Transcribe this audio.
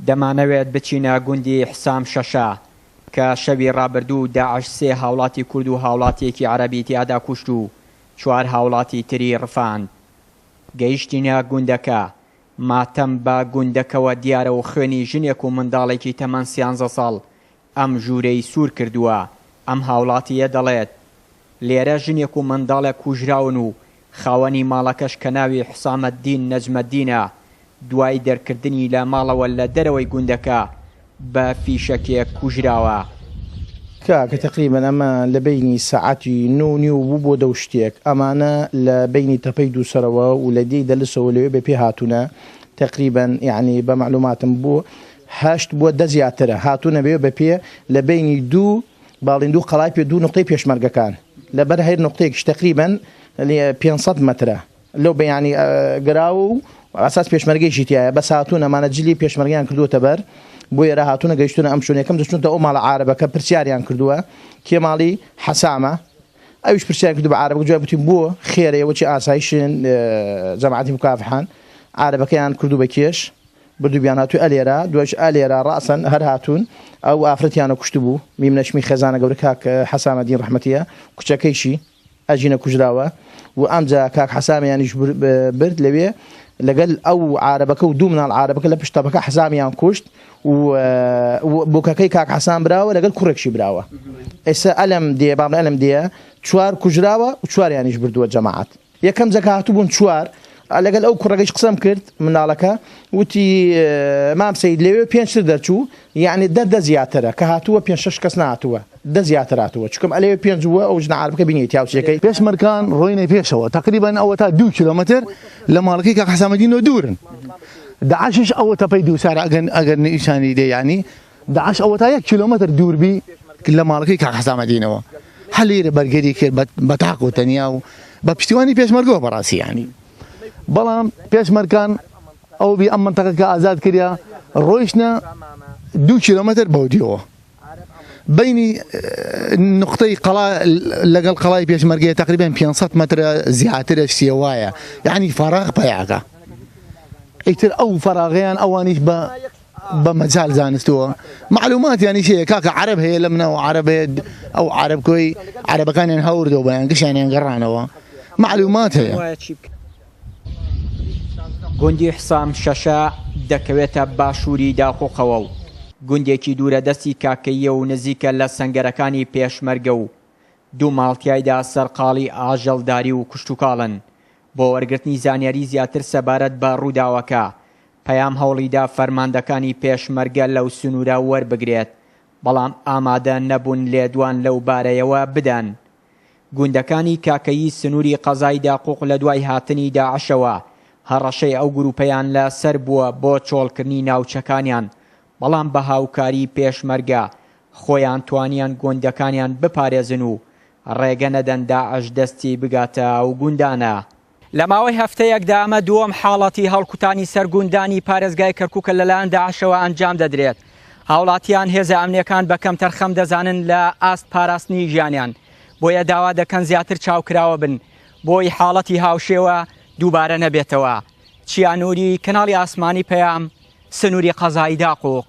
دەمانەوێت بچینە گوندی حسام شەشە کە شەوی ڕابردوو داعش 3 هاوڵاتی کورد و هاوڵاتیەکی عەرەبی تیادا کوشت و 4 هاوڵاتی تری ڕفاند. گەیشتینە گوندەکە، ماتەم بە گوندەکەوە دیارە و خوێنی ژنێک و منداڵێکی تەمەن 13 ساڵ ئەم ژوورەی سوور کردووە. ئەم هاوڵاتیە دەڵێت لێرە ژنێک و منداڵێک کوژراون و خاوەنی ماڵەکەش کە ناوی حسامەددین نەجمەددینە دوای دەرکردنی لە ماڵەوە لە دەرەوەی گوندەکە بە فیشەکێک کوژراوە. کە تقریبا ئەمە لە بینی سەعاتی 9 و بوو بۆ 10 شتێک ئەمانە لە بینی تەپەی دووسەرەوە و لە دی دەلسەوە لەوێ بە پێ هاتوونە تقریبا یعنی بە معلوماتم بوو 8 بۆ 10 زیاترە هاتوونە بێ بە پێ لە بینی دوو باڵین دوو قەڵای پێ دوو نقطەی پێشمەرگەکان لەبەر هەر نقطەیەکیش تقریبا 500 مەترە لەو بەیانی گراوە و ئاساس پێشمەرگەیشی تایە بەس هاتوون ئەمانە جلی پێشمەرگیان کردووەتە بەر بۆ ئێرە هاتوونە گەیشتونە ئەم شوێنەکەم دەچونتە ئەو ماڵە عارەبەکە پرسیاریان کردووە کێ ماڵی حەسامە ئەویش پرسیار کردو بە عارەبەکە جواب گوتین بۆ خێرەیەوە چی ئاسایشن جەماعەتی مکافحان عارەبەکەیان کردو بە کێش بردووبیان هاتووی ئەلێرە دوایش ئەلێرە ڕاسن هەر هاتوون ئەو ئافرەتیانە کوشت بوو میمنەشمی خێزانە گەورە کاک حەسامەدین ڕەحمەتیە کوچەکەیشی ئەژینە کوژراوە و ئەمجا کاک حەسامیانیش برد لەوێ لەگەل ئەو عارەبەکە و دوو مناڵ عارەبەکە لە پشتەبەکە حەسامیان کوشت و بۆکەکەی کاک حەسام براوە لەگەل کوڕێکشی براوە ئێستا ئەلم دێ بام ئەلم دێ 4 کوژراوە و 4یانیش بردووە جەماعەت یەکەم جەکە هاتوو بوون 4 لەگەل ئەو کوڕەکەیش قسەم کرد مناڵەکە وتی مام سەید لەوێ 5 دەرچوو یعنی 10 زیاترە کە هاتووە 5-6 کەس نهاتووە 10 زیاتر هاتووە چکم ئەلێ 5 بووە ئەو ژنە عارەبەکە بینیت یاوچەکەی پێشمەرگەکان ڕۆینە پێشەوە تقریبا ئەوە تا 2 کیلۆمەتر لە ماڵەکەی کاک حەسامەدینەوە دوورن داعشش ئەوە تەپەی دووسارە ئەگەر نیشانی دێ یعنی داعش ئەوە تا 1 کیلۆمەتر دووربی لە ماڵەکەی کاک حەسامەدینەوە هەلێرە بەرگەری کرد بە تاق و تەنیا و بە پشتیوانی پێشمەرگەوە بەڕاستی یعنی بەڵام پێشمەرگەکان ئەو بی ئەم منتەقەکە ئازاد کردیا ڕۆیشتە 2 کیلۆمەتر بەودیەوە بینی نقطەی لەگەڵ قەڵای پێشمەرگەیە تقریبا 500 مەترە زیاترە شتێوایە یعنی فەراغ پەیاکە ئیتر ئەو فەراغیان ئەوانیش بە مەجال زانستووە معلومات یانی شەیە کاکە عەرەب هەیە لە منەوە عەرەب هەیە ئەو عەرەبکۆی عەرەبەکانیان هەوردەوە بەیان گشتیان گەڕانەوە معلومات هەیە. گوندی حسام شەشە دەکەوێتە باشووری داخۆقەوە و گوندێکی دوورە دەستی کاکەیە و نزیکە لە سەنگەرەکانی پێشمەرگە و دوو ماڵتیایدا سەرقاڵی ئاژەڵداری و کوشتوکاڵن. بۆ وەرگرتنی زانیاری زیاتر سەبارەت بە ڕووداوەکە پەیام هەوڵیدا فەرماندەکانی پێشمەرگە لەو سنوورە وەربگرێت بەڵام ئامادە نەبوون لێدوان لەو بارەیەوە بدەن. گوندەکانی کاکەیی سنووری قەزای داقوق لە دوای هاتنی داعشەوە هەڕەشەی ئەو گروپەیان لە سەر بووە بۆ چۆڵکردنی ناوچەکانیان بەڵام بە هاوکاری پێشمەرگە خۆیان توانیان گوندەکانیان بپارێزن و ڕێگە نەدەن داعش دەستی بگاتە ئەو گوندانە. لە ماوەی هەفتەیەکدا ئەمە دووەم حاڵەتی هەڵکوتانی سەرگوندانی پارێزگای کەرکووکە لەلایەن داعشەوە ئەنجام دەدرێت. هاوڵاتیان هێزە ئەمنیەکان بە کەم تەرخەم دەزانن لە ئاست پاراستنی ژیانیان بۆیە داوا دەکەن زیاتر چاوکراوە بن بۆی حاڵەتی هاوشێوە دووبارە نەبێتەوە. چیانووری کەناڵی ئاسمانی پەیام سنووری قەزای داقوق.